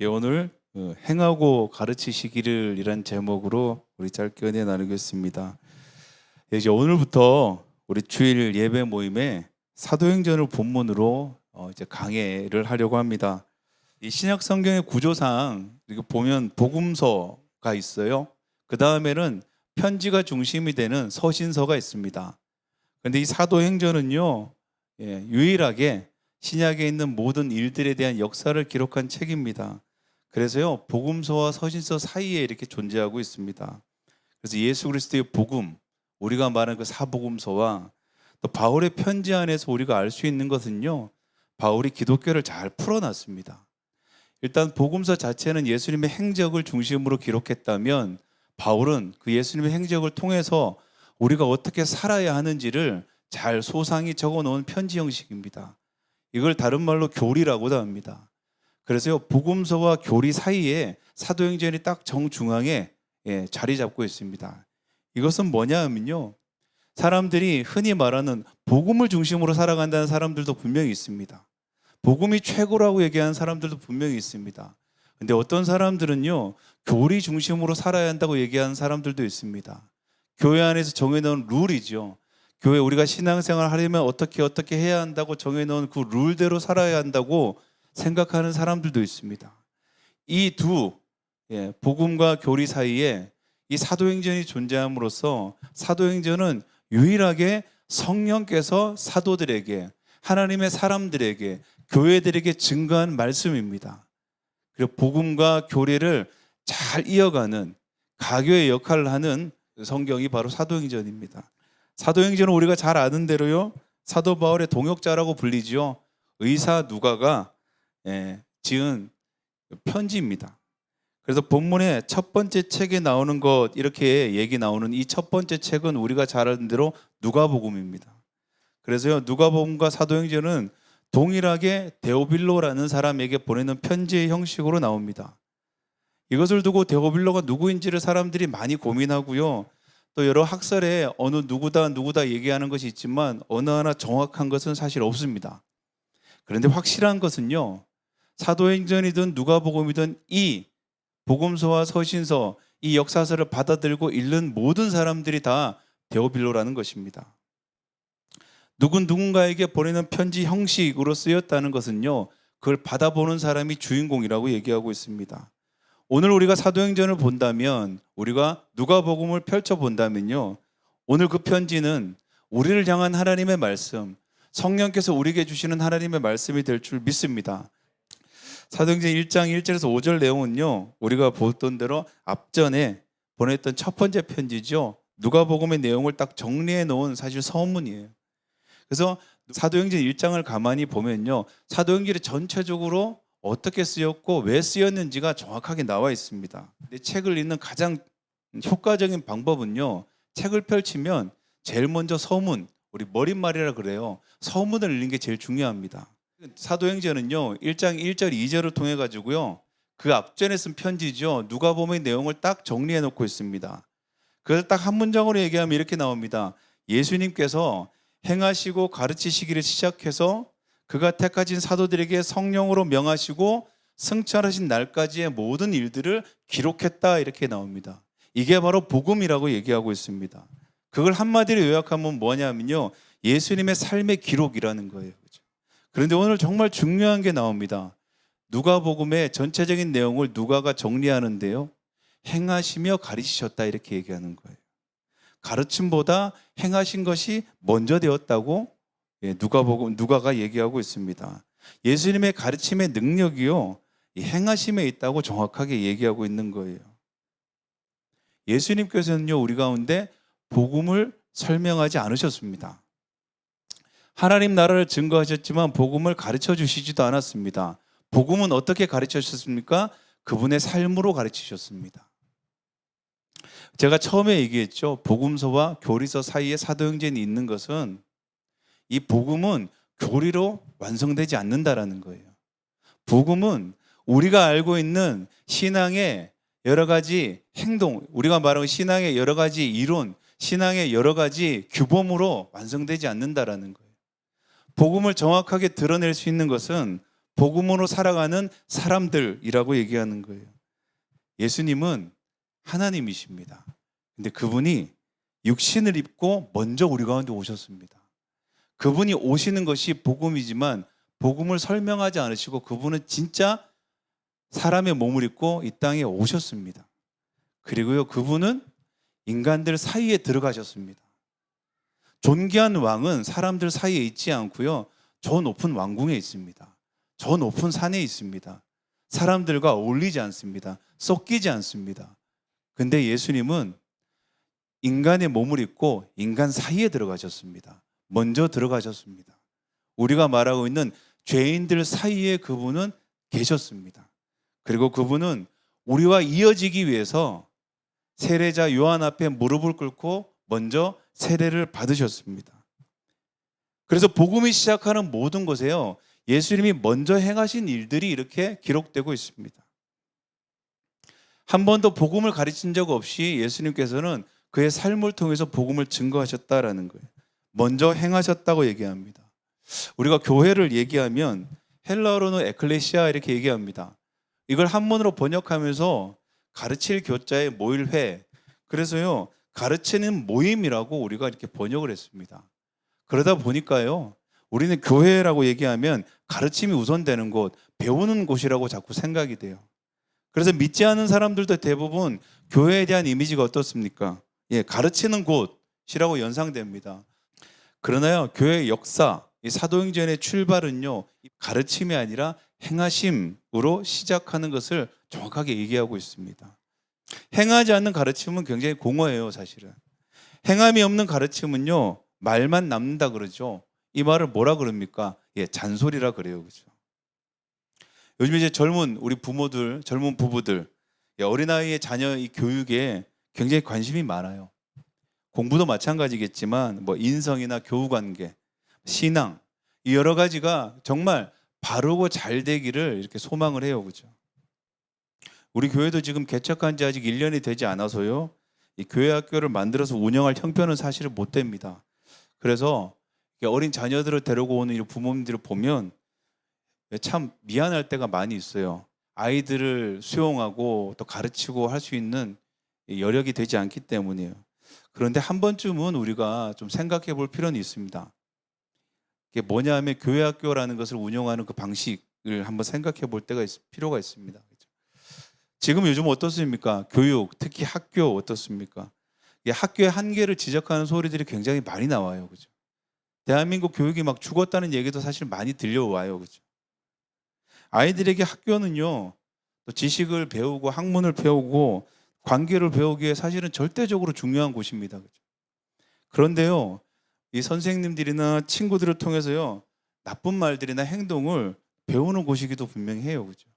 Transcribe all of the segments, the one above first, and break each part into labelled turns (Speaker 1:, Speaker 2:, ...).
Speaker 1: 예, 오늘 행하고 가르치시기를 이란 제목으로 우리 짧게 은혜 나누겠습니다. 예, 이제 오늘부터 우리 주일 예배 모임에 사도행전을 본문으로 이제 강해를 하려고 합니다. 이 신약 성경의 구조상 이렇게 보면 복음서가 있어요. 그 다음에는 편지가 중심이 되는 서신서가 있습니다. 그런데 이 사도행전은요, 유일하게 신약에 있는 모든 일들에 대한 역사를 기록한 책입니다. 그래서요, 복음서와 서신서 사이에 이렇게 존재하고 있습니다. 그래서 예수 그리스도의 복음, 우리가 말하는 그 사복음서와 또 바울의 편지 안에서 우리가 알 수 있는 것은요, 바울이 기독교를 잘 풀어놨습니다. 일단 복음서 자체는 예수님의 행적을 중심으로 기록했다면 바울은 그 예수님의 행적을 통해서 우리가 어떻게 살아야 하는지를 잘 소상히 적어놓은 편지 형식입니다. 이걸 다른 말로 교리라고도 합니다. 그래서요, 복음서와 교리 사이에 사도행전이 딱 정중앙에 자리 잡고 있습니다. 이것은 뭐냐 하면요, 사람들이 흔히 말하는 복음을 중심으로 살아간다는 사람들도 분명히 있습니다. 복음이 최고라고 얘기하는 사람들도 분명히 있습니다. 근데 어떤 사람들은요, 교리 중심으로 살아야 한다고 얘기하는 사람들도 있습니다. 교회 안에서 정해놓은 룰이죠. 교회 우리가 신앙생활 하려면 어떻게 해야 한다고 정해놓은 그 룰대로 살아야 한다고 생각하는 사람들도 있습니다. 이 두 복음과 교리 사이에 이 사도행전이 존재함으로써 사도행전은 유일하게 성령께서 사도들에게, 하나님의 사람들에게, 교회들에게 증거한 말씀입니다. 그리고 복음과 교리를 잘 이어가는 가교의 역할을 하는 성경이 바로 사도행전입니다. 사도행전은 우리가 잘 아는 대로요, 사도 바울의 동역자라고 불리지요. 의사 누가가 지은 편지입니다. 그래서 본문의 첫 번째 책에 나오는 것, 이렇게 얘기 나오는 이 첫 번째 책은 우리가 잘 아는 대로 누가복음입니다. 그래서요, 누가복음과 사도행전은 동일하게 데오빌로라는 사람에게 보내는 편지의 형식으로 나옵니다. 이것을 두고 데오빌로가 누구인지를 사람들이 많이 고민하고요, 또 여러 학설에 어느 누구다 얘기하는 것이 있지만 어느 하나 정확한 것은 사실 없습니다. 그런데 확실한 것은요, 사도행전이든 누가복음이든 이 복음서와 서신서, 이 역사서를 받아들고 읽는 모든 사람들이 다 데오빌로라는 것입니다. 누군가에게 보내는 편지 형식으로 쓰였다는 것은요, 그걸 받아보는 사람이 주인공이라고 얘기하고 있습니다. 오늘 우리가 사도행전을 본다면, 우리가 누가복음을 펼쳐본다면요, 오늘 그 편지는 우리를 향한 하나님의 말씀, 성령께서 우리에게 주시는 하나님의 말씀이 될 줄 믿습니다. 사도행전 1장 1절에서 5절 내용은요, 우리가 보던 대로 앞전에 보냈던 첫 번째 편지죠. 누가복음의 내용을 딱 정리해 놓은 사실 서문이에요. 그래서 사도행전 1장을 가만히 보면요, 사도행전이 전체적으로 어떻게 쓰였고 왜 쓰였는지가 정확하게 나와 있습니다. 근데 책을 읽는 가장 효과적인 방법은요, 책을 펼치면 제일 먼저 서문, 우리 머릿말이라 그래요. 서문을 읽는 게 제일 중요합니다. 사도행전은요, 1장 1절 2절을 통해 가지고요, 그 앞전에 쓴 편지죠, 누가복음의 내용을 딱 정리해 놓고 있습니다. 그래서 딱 한 문장으로 얘기하면 이렇게 나옵니다. 예수님께서 행하시고 가르치시기를 시작해서 그가 택하신 사도들에게 성령으로 명하시고 승천하신 날까지의 모든 일들을 기록했다, 이렇게 나옵니다. 이게 바로 복음이라고 얘기하고 있습니다. 그걸 한마디로 요약하면 뭐냐면요, 예수님의 삶의 기록이라는 거예요. 그런데 오늘 정말 중요한 게 나옵니다. 누가복음의 전체적인 내용을 누가가 정리하는데요, 행하시며 가르치셨다, 이렇게 얘기하는 거예요. 가르침보다 행하신 것이 먼저 되었다고 누가가 얘기하고 있습니다. 예수님의 가르침의 능력이요, 이 행하심에 있다고 정확하게 얘기하고 있는 거예요. 예수님께서는요, 우리 가운데 복음을 설명하지 않으셨습니다. 하나님 나라를 증거하셨지만 복음을 가르쳐 주시지도 않았습니다. 복음은 어떻게 가르쳐 주셨습니까? 그분의 삶으로 가르치셨습니다. 제가 처음에 얘기했죠. 복음서와 교리서 사이에 사도행전이 있는 것은, 이 복음은 교리로 완성되지 않는다라는 거예요. 복음은 우리가 알고 있는 신앙의 여러 가지 행동, 우리가 말하는 신앙의 여러 가지 이론, 신앙의 여러 가지 규범으로 완성되지 않는다라는 거예요. 복음을 정확하게 드러낼 수 있는 것은 복음으로 살아가는 사람들이라고 얘기하는 거예요. 예수님은 하나님이십니다. 근데 그분이 육신을 입고 먼저 우리 가운데 오셨습니다. 그분이 오시는 것이 복음이지만 복음을 설명하지 않으시고 그분은 진짜 사람의 몸을 입고 이 땅에 오셨습니다. 그리고요, 그분은 인간들 사이에 들어가셨습니다. 존귀한 왕은 사람들 사이에 있지 않고요, 저 높은 왕궁에 있습니다. 저 높은 산에 있습니다. 사람들과 어울리지 않습니다. 섞이지 않습니다. 근데 예수님은 인간의 몸을 입고 인간 사이에 들어가셨습니다. 먼저 들어가셨습니다. 우리가 말하고 있는 죄인들 사이에 그분은 계셨습니다. 그리고 그분은 우리와 이어지기 위해서 세례자 요한 앞에 무릎을 꿇고 먼저 세례를 받으셨습니다. 그래서 복음이 시작하는 모든 곳에요, 예수님이 먼저 행하신 일들이 이렇게 기록되고 있습니다. 한 번도 복음을 가르친 적 없이 예수님께서는 그의 삶을 통해서 복음을 증거하셨다라는 거예요. 먼저 행하셨다고 얘기합니다. 우리가 교회를 얘기하면 헬라어로는 에클레시아 이렇게 얘기합니다. 이걸 한문으로 번역하면서 가르칠 교자의 모일회, 그래서요 가르치는 모임이라고 우리가 이렇게 번역을 했습니다. 그러다 보니까요, 우리는 교회라고 얘기하면 가르침이 우선되는 곳, 배우는 곳이라고 자꾸 생각이 돼요. 그래서 믿지 않는 사람들도 대부분 교회에 대한 이미지가 어떻습니까? 가르치는 곳이라고 연상됩니다. 그러나요, 교회의 역사, 이 사도행전의 출발은요, 가르침이 아니라 행하심으로 시작하는 것을 정확하게 얘기하고 있습니다. 행하지 않는 가르침은 굉장히 공허해요, 사실은. 행함이 없는 가르침은요, 말만 남는다 그러죠. 이 말을 뭐라 그럽니까? 잔소리라 그래요, 그죠? 요즘 이제 젊은 우리 부모들, 젊은 부부들, 어린아이의 자녀 이 교육에 굉장히 관심이 많아요. 공부도 마찬가지겠지만 뭐 인성이나 교우관계, 신앙, 이 여러 가지가 정말 바르고 잘 되기를 이렇게 소망을 해요, 그죠? 우리 교회도 지금 개척한 지 아직 1년이 되지 않아서요, 이 교회 학교를 만들어서 운영할 형편은 사실은 못 됩니다. 그래서 어린 자녀들을 데리고 오는 이 부모님들을 보면 참 미안할 때가 많이 있어요. 아이들을 수용하고 또 가르치고 할 수 있는 여력이 되지 않기 때문이에요. 그런데 한 번쯤은 우리가 좀 생각해 볼 필요는 있습니다. 이게 뭐냐 하면 교회 학교라는 것을 운영하는 그 방식을 한번 생각해 볼 필요가 있습니다. 지금 요즘 어떻습니까? 교육, 특히 학교 어떻습니까? 학교의 한계를 지적하는 소리들이 굉장히 많이 나와요, 그죠? 대한민국 교육이 막 죽었다는 얘기도 사실 많이 들려와요, 그죠? 아이들에게 학교는요, 또 지식을 배우고 학문을 배우고 관계를 배우기에 사실은 절대적으로 중요한 곳입니다, 그죠? 그런데요, 이 선생님들이나 친구들을 통해서요, 나쁜 말들이나 행동을 배우는 곳이기도 분명히 해요, 그죠?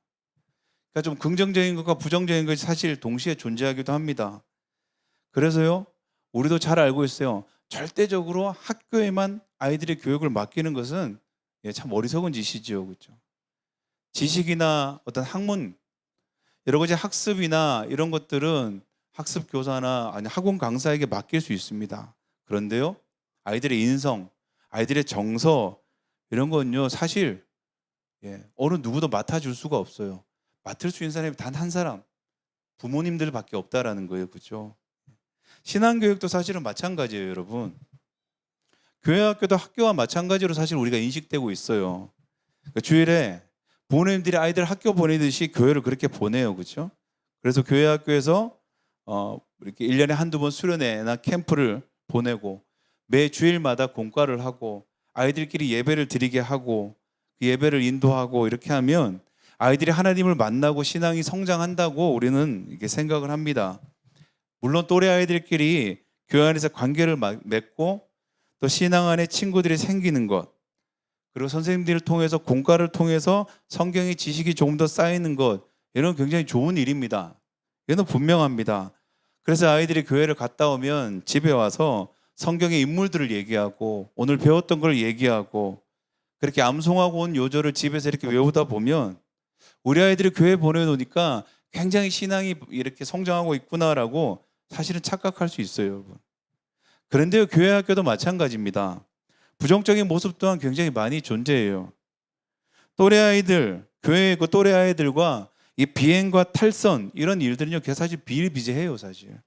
Speaker 1: 그러니까 좀 긍정적인 것과 부정적인 것이 사실 동시에 존재하기도 합니다. 그래서요, 우리도 잘 알고 있어요. 절대적으로 학교에만 아이들의 교육을 맡기는 것은 참 어리석은 짓이죠, 그렇죠? 지식이나 어떤 학문, 여러 가지 학습이나 이런 것들은 학습 교사나 아니 학원 강사에게 맡길 수 있습니다. 그런데요, 아이들의 인성, 아이들의 정서 이런 건요, 사실 어느 누구도 맡아줄 수가 없어요. 맡을 수 있는 사람이 단 한 사람, 부모님들밖에 없다라는 거예요, 그렇죠? 신앙교육도 사실은 마찬가지예요, 여러분. 교회 학교도 학교와 마찬가지로 사실 우리가 인식되고 있어요. 그러니까 주일에 부모님들이 아이들 학교 보내듯이 교회를 그렇게 보내요, 그렇죠? 그래서 교회 학교에서 이렇게 1년에 한두 번 수련회나 캠프를 보내고 매 주일마다 공과를 하고 아이들끼리 예배를 드리게 하고 그 예배를 인도하고 이렇게 하면 아이들이 하나님을 만나고 신앙이 성장한다고 우리는 이렇게 생각을 합니다. 물론 또래 아이들끼리 교회 안에서 관계를 맺고 또 신앙 안에 친구들이 생기는 것, 그리고 선생님들을 통해서 공과를 통해서 성경의 지식이 조금 더 쌓이는 것, 이런 굉장히 좋은 일입니다. 이건 분명합니다. 그래서 아이들이 교회를 갔다 오면 집에 와서 성경의 인물들을 얘기하고 오늘 배웠던 걸 얘기하고 그렇게 암송하고 온 요절을 집에서 이렇게 외우다 보면 우리 아이들이 교회 보내놓으니까 굉장히 신앙이 이렇게 성장하고 있구나라고 사실은 착각할 수 있어요, 여러분. 그런데요, 교회 학교도 마찬가지입니다. 부정적인 모습 또한 굉장히 많이 존재해요. 또래 아이들, 교회에 있고 또래 아이들과 이 비행과 탈선 이런 일들은요, 사실 비일비재해요, 사실.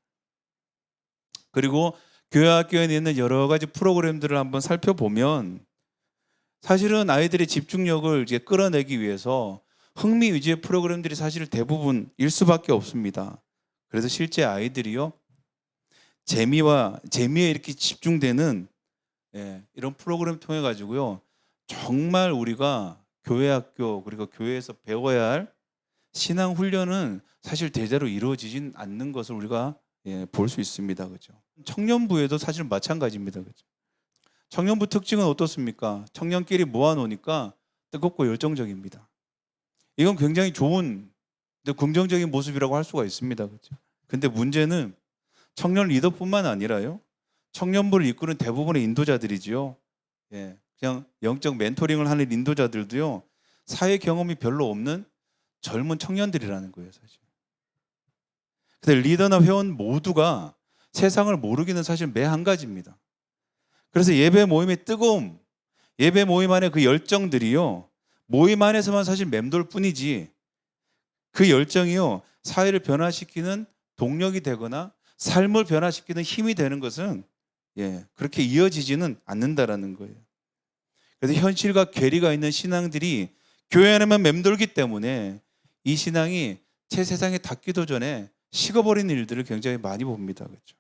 Speaker 1: 그리고 교회 학교에 있는 여러 가지 프로그램들을 한번 살펴보면 사실은 아이들의 집중력을 이제 끌어내기 위해서 흥미 위주의 프로그램들이 사실 대부분일 수밖에 없습니다. 그래서 실제 아이들이요, 재미에 이렇게 집중되는 이런 프로그램 통해 가지고요, 정말 우리가 교회 학교 그리고 교회에서 배워야 할 신앙 훈련은 사실 제대로 이루어지진 않는 것을 우리가 볼 수 있습니다. 그죠? 청년부에도 사실 마찬가지입니다. 그죠? 청년부 특징은 어떻습니까? 청년끼리 모아놓으니까 뜨겁고 열정적입니다. 이건 굉장히 좋은, 긍정적인 모습이라고 할 수가 있습니다. 그죠? 근데 문제는 청년 리더뿐만 아니라요, 청년부를 이끄는 대부분의 인도자들이지요. 그냥 영적 멘토링을 하는 인도자들도요, 사회 경험이 별로 없는 젊은 청년들이라는 거예요, 사실. 근데 리더나 회원 모두가 세상을 모르기는 사실 매 한 가지입니다. 그래서 예배 모임의 뜨거움, 예배 모임 안에 그 열정들이요, 모임 안에서만 사실 맴돌 뿐이지 그 열정이요, 사회를 변화시키는 동력이 되거나 삶을 변화시키는 힘이 되는 것은 그렇게 이어지지는 않는다라는 거예요. 그래서 현실과 괴리가 있는 신앙들이 교회 안에만 맴돌기 때문에 이 신앙이 제 세상에 닿기도 전에 식어버리는 일들을 굉장히 많이 봅니다. 그렇죠?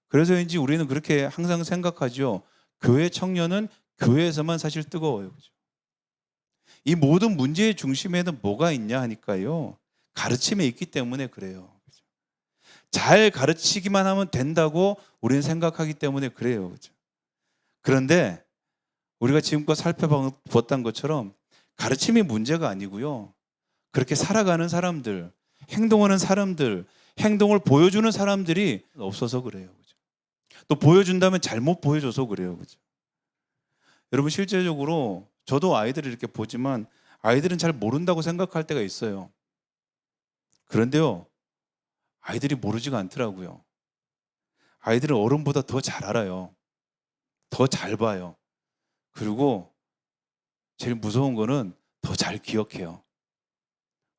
Speaker 1: 그래서인지 우리는 그렇게 항상 생각하죠. 교회 청년은 교회에서만 사실 뜨거워요. 그렇죠? 이 모든 문제의 중심에는 뭐가 있냐 하니까요, 가르침에 있기 때문에 그래요. 그렇죠? 잘 가르치기만 하면 된다고 우리는 생각하기 때문에 그래요. 그렇죠? 그런데 우리가 지금껏 살펴봤던 것처럼 가르침이 문제가 아니고요, 그렇게 살아가는 사람들, 행동하는 사람들, 행동을 보여주는 사람들이 없어서 그래요. 그죠? 또 보여준다면 잘못 보여줘서 그래요. 그죠? 여러분, 실제적으로 저도 아이들을 이렇게 보지만 아이들은 잘 모른다고 생각할 때가 있어요. 그런데요, 아이들이 모르지가 않더라고요. 아이들은 어른보다 더 잘 알아요. 더 잘 봐요. 그리고 제일 무서운 거는 더 잘 기억해요.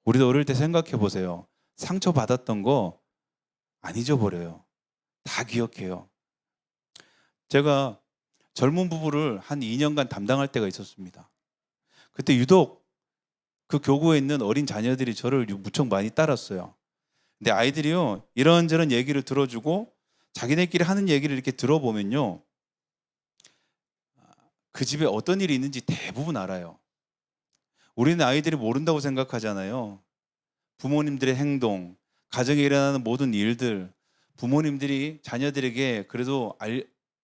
Speaker 1: 우리도 어릴 때 생각해 보세요. 상처받았던 거 안 잊어버려요. 다 기억해요. 제가 젊은 부부를 한 2년간 담당할 때가 있었습니다. 그때 유독 그 교구에 있는 어린 자녀들이 저를 무척 많이 따랐어요. 근데 아이들이요, 이런저런 얘기를 들어주고 자기네끼리 하는 얘기를 이렇게 들어보면요, 그 집에 어떤 일이 있는지 대부분 알아요. 우리는 아이들이 모른다고 생각하잖아요. 부모님들의 행동, 가정에 일어나는 모든 일들, 부모님들이 자녀들에게 그래도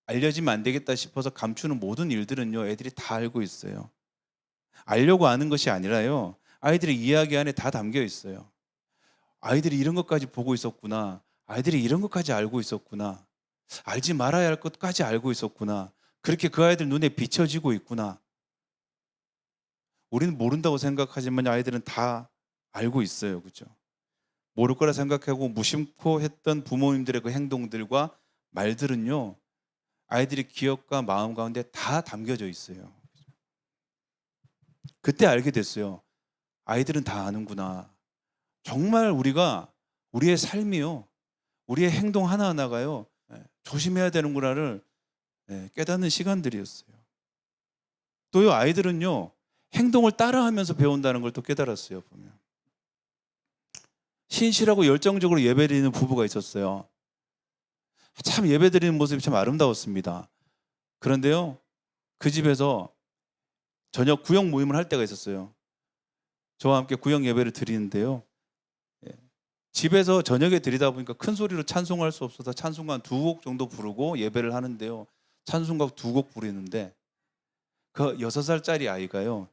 Speaker 1: 알려지면 안 되겠다 싶어서 감추는 모든 일들은요, 애들이 다 알고 있어요. 알려고 아는 것이 아니라요, 아이들의 이야기 안에 다 담겨 있어요. 아이들이 이런 것까지 보고 있었구나. 아이들이 이런 것까지 알고 있었구나. 알지 말아야 할 것까지 알고 있었구나. 그렇게 그 아이들 눈에 비춰지고 있구나. 우리는 모른다고 생각하지만 아이들은 다 알고 있어요. 그죠? 모를 거라 생각하고 무심코 했던 부모님들의 그 행동들과 말들은요, 아이들의 기억과 마음 가운데 다 담겨져 있어요. 그때 알게 됐어요. 아이들은 다 아는구나. 정말 우리의 삶이요, 우리의 행동 하나하나가요, 조심해야 되는구나를 깨닫는 시간들이었어요. 또요, 아이들은요, 행동을 따라하면서 배운다는 걸 또 깨달았어요. 보면 신실하고 열정적으로 예배드리는 부부가 있었어요. 참 예배드리는 모습이 참 아름다웠습니다. 그런데요, 그 집에서 저녁 구역 모임을 할 때가 있었어요. 저와 함께 구역 예배를 드리는데요, 집에서 저녁에 드리다 보니까 큰 소리로 찬송할 수 없어서 찬송가 2곡 정도 부르고 예배를 하는데요, 찬송가 2곡 부르는데 그 6살짜리 아이가요,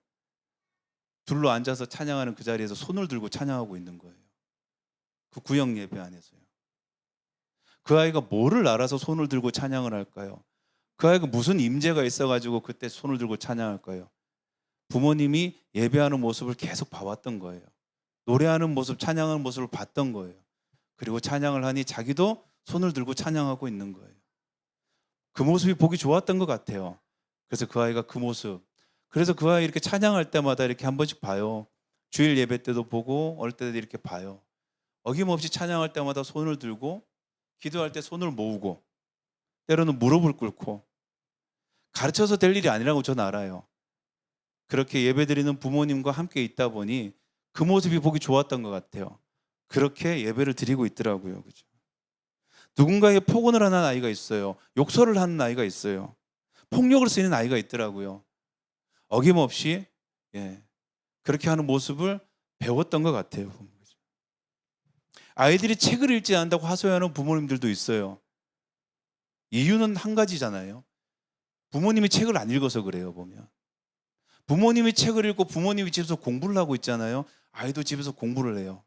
Speaker 1: 둘러 앉아서 찬양하는 그 자리에서 손을 들고 찬양하고 있는 거예요. 그 구역 예배 안에서요. 그 아이가 뭐를 알아서 손을 들고 찬양을 할까요? 그 아이가 무슨 임재가 있어가지고 그때 손을 들고 찬양할까요? 부모님이 예배하는 모습을 계속 봐왔던 거예요. 노래하는 모습, 찬양하는 모습을 봤던 거예요. 그리고 찬양을 하니 자기도 손을 들고 찬양하고 있는 거예요. 그 모습이 보기 좋았던 것 같아요. 그래서 그 아이가 그 모습, 그래서 그 아이 이렇게 찬양할 때마다 이렇게 한 번씩 봐요. 주일 예배 때도 보고 어릴 때도 이렇게 봐요. 어김없이 찬양할 때마다 손을 들고 기도할 때 손을 모으고 때로는 무릎을 꿇고 가르쳐서 될 일이 아니라고 저는 알아요. 그렇게 예배드리는 부모님과 함께 있다 보니 그 모습이 보기 좋았던 것 같아요. 그렇게 예배를 드리고 있더라고요. 그죠? 누군가에게 폭언을 하는 아이가 있어요. 욕설을 하는 아이가 있어요. 폭력을 쓰는 아이가 있더라고요. 어김없이 그렇게 하는 모습을 배웠던 것 같아요. 아이들이 책을 읽지 않는다고 하소연하는 부모님들도 있어요. 이유는 한 가지잖아요. 부모님이 책을 안 읽어서 그래요. 보면 부모님이 책을 읽고 부모님이 집에서 공부를 하고 있잖아요. 아이도 집에서 공부를 해요.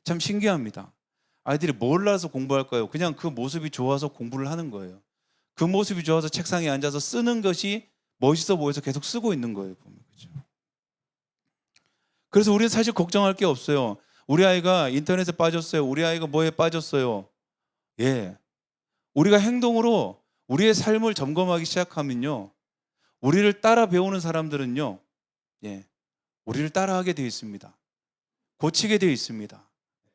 Speaker 1: 참 신기합니다. 아이들이 뭘 알아서 공부할까요? 그냥 그 모습이 좋아서 공부를 하는 거예요. 그 모습이 좋아서 책상에 앉아서 쓰는 것이 멋있어 보여서 계속 쓰고 있는 거예요. 그렇죠? 그래서 우리는 사실 걱정할 게 없어요. 우리 아이가 인터넷에 빠졌어요. 우리 아이가 뭐에 빠졌어요. 우리가 행동으로 우리의 삶을 점검하기 시작하면요, 우리를 따라 배우는 사람들은요, 우리를 따라하게 되어 있습니다. 고치게 되어 있습니다.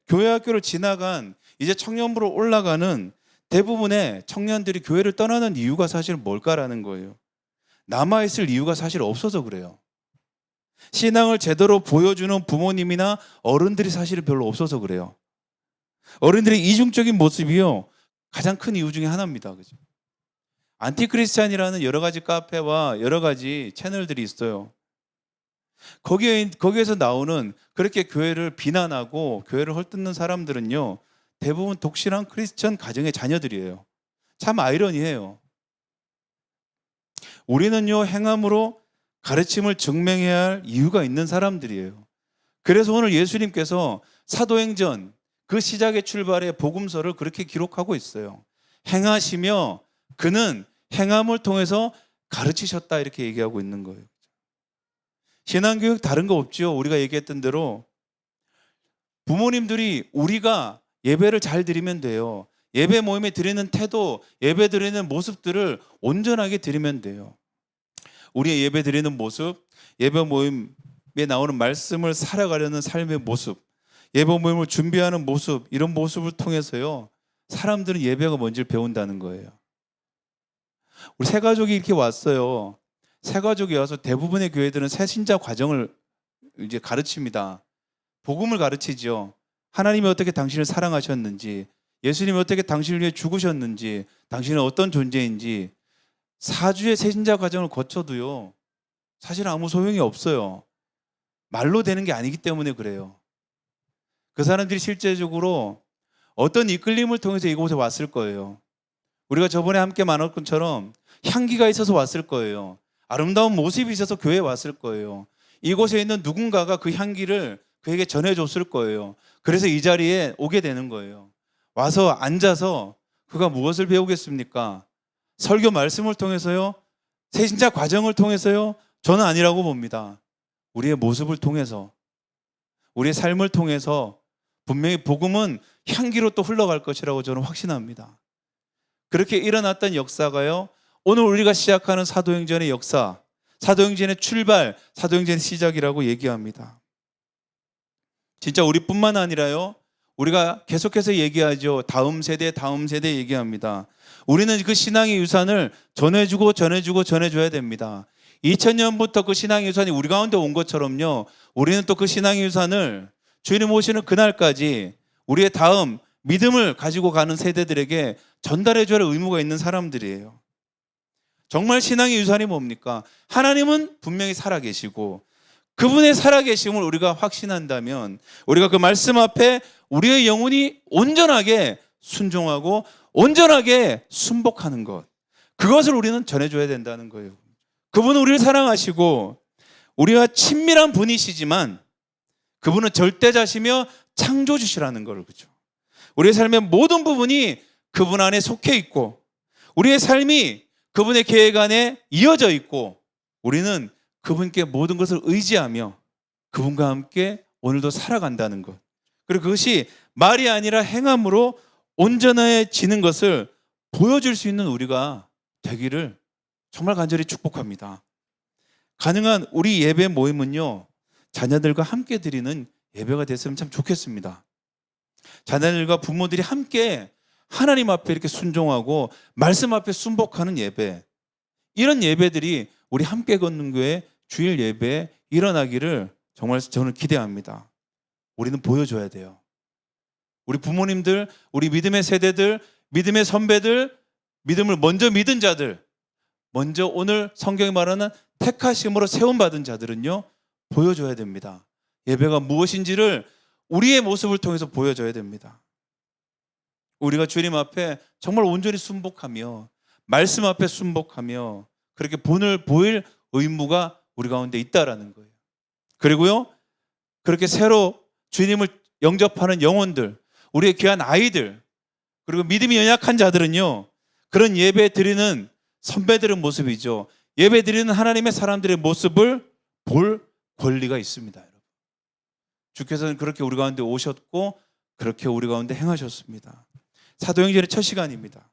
Speaker 1: 교회 학교를 지나간 이제 청년부로 올라가는 대부분의 청년들이 교회를 떠나는 이유가 사실 뭘까라는 거예요. 남아있을 이유가 사실 없어서 그래요. 신앙을 제대로 보여주는 부모님이나 어른들이 사실 별로 없어서 그래요. 어른들의 이중적인 모습이요, 가장 큰 이유 중에 하나입니다. 그죠? 안티크리스찬이라는 여러 가지 카페와 여러 가지 채널들이 있어요. 거기에서 나오는 그렇게 교회를 비난하고 교회를 헐뜯는 사람들은요, 대부분 독실한 크리스천 가정의 자녀들이에요. 참 아이러니해요. 우리는요, 행함으로 가르침을 증명해야 할 이유가 있는 사람들이에요. 그래서 오늘 예수님께서 사도행전 그 시작의 출발의 복음서를 그렇게 기록하고 있어요. 행하시며 그는 행함을 통해서 가르치셨다, 이렇게 얘기하고 있는 거예요. 신앙교육 다른 거 없죠. 우리가 얘기했던 대로 부모님들이 우리가 예배를 잘 드리면 돼요. 예배 모임에 드리는 태도, 예배 드리는 모습들을 온전하게 드리면 돼요. 우리의 예배 드리는 모습, 예배 모임에 나오는 말씀을 살아가려는 삶의 모습, 예배 모임을 준비하는 모습, 이런 모습을 통해서요, 사람들은 예배가 뭔지를 배운다는 거예요. 우리 새 가족이 이렇게 왔어요. 새 가족이 와서 대부분의 교회들은 새신자 과정을 이제 가르칩니다. 복음을 가르치죠. 하나님이 어떻게 당신을 사랑하셨는지, 예수님이 어떻게 당신을 위해 죽으셨는지, 당신은 어떤 존재인지 4주의 새신자 과정을 거쳐도요, 사실 아무 소용이 없어요. 말로 되는 게 아니기 때문에 그래요. 그 사람들이 실제적으로 어떤 이끌림을 통해서 이곳에 왔을 거예요. 우리가 저번에 함께 만났던 것처럼 향기가 있어서 왔을 거예요. 아름다운 모습이 있어서 교회에 왔을 거예요. 이곳에 있는 누군가가 그 향기를 그에게 전해줬을 거예요. 그래서 이 자리에 오게 되는 거예요. 와서 앉아서 그가 무엇을 배우겠습니까? 설교 말씀을 통해서요? 새신자 과정을 통해서요? 저는 아니라고 봅니다. 우리의 모습을 통해서, 우리의 삶을 통해서 분명히 복음은 향기로 또 흘러갈 것이라고 저는 확신합니다. 그렇게 일어났던 역사가요, 오늘 우리가 시작하는 사도행전의 역사, 사도행전의 출발, 사도행전의 시작이라고 얘기합니다. 진짜 우리뿐만 아니라요, 우리가 계속해서 얘기하죠. 다음 세대 얘기합니다. 우리는 그 신앙의 유산을 전해줘야 됩니다. 2000년부터 그 신앙의 유산이 우리 가운데 온 것처럼요, 우리는 또 그 신앙의 유산을 주님 오시는 그날까지 우리의 다음 믿음을 가지고 가는 세대들에게 전달해줘야 할 의무가 있는 사람들이에요. 정말 신앙의 유산이 뭡니까? 하나님은 분명히 살아계시고 그분의 살아계심을 우리가 확신한다면 우리가 그 말씀 앞에 우리의 영혼이 온전하게 순종하고 온전하게 순복하는 것, 그것을 우리는 전해줘야 된다는 거예요. 그분은 우리를 사랑하시고 우리와 친밀한 분이시지만 그분은 절대자시며 창조주시라는 걸, 그죠? 우리의 삶의 모든 부분이 그분 안에 속해 있고 우리의 삶이 그분의 계획 안에 이어져 있고 우리는 그분께 모든 것을 의지하며 그분과 함께 오늘도 살아간다는 것, 그리고 그것이 말이 아니라 행함으로 온전해지는 것을 보여줄 수 있는 우리가 되기를 정말 간절히 축복합니다. 가능한 우리 예배 모임은요, 자녀들과 함께 드리는 예배가 됐으면 참 좋겠습니다. 자녀들과 부모들이 함께 하나님 앞에 이렇게 순종하고 말씀 앞에 순복하는 예배, 이런 예배들이 우리 함께 걷는 교회 주일 예배에 일어나기를 정말 저는 기대합니다. 우리는 보여줘야 돼요. 우리 부모님들, 우리 믿음의 세대들, 믿음의 선배들, 믿음을 먼저 믿은 자들, 먼저 오늘 성경이 말하는 택하심으로 세움받은 자들은요, 보여줘야 됩니다. 예배가 무엇인지를 우리의 모습을 통해서 보여줘야 됩니다. 우리가 주님 앞에 정말 온전히 순복하며 말씀 앞에 순복하며 그렇게 본을 보일 의무가 우리 가운데 있다라는 거예요. 그리고요, 그렇게 새로 주님을 영접하는 영혼들, 우리의 귀한 아이들, 그리고 믿음이 연약한 자들은요, 그런 예배 드리는 선배들의 모습이죠. 예배 드리는 하나님의 사람들의 모습을 볼 권리가 있습니다. 여러분. 주께서는 그렇게 우리 가운데 오셨고 그렇게 우리 가운데 행하셨습니다. 사도행전의 첫 시간입니다.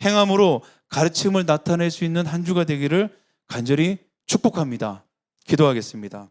Speaker 1: 행함으로 가르침을 나타낼 수 있는 한 주가 되기를 간절히 축복합니다. 기도하겠습니다.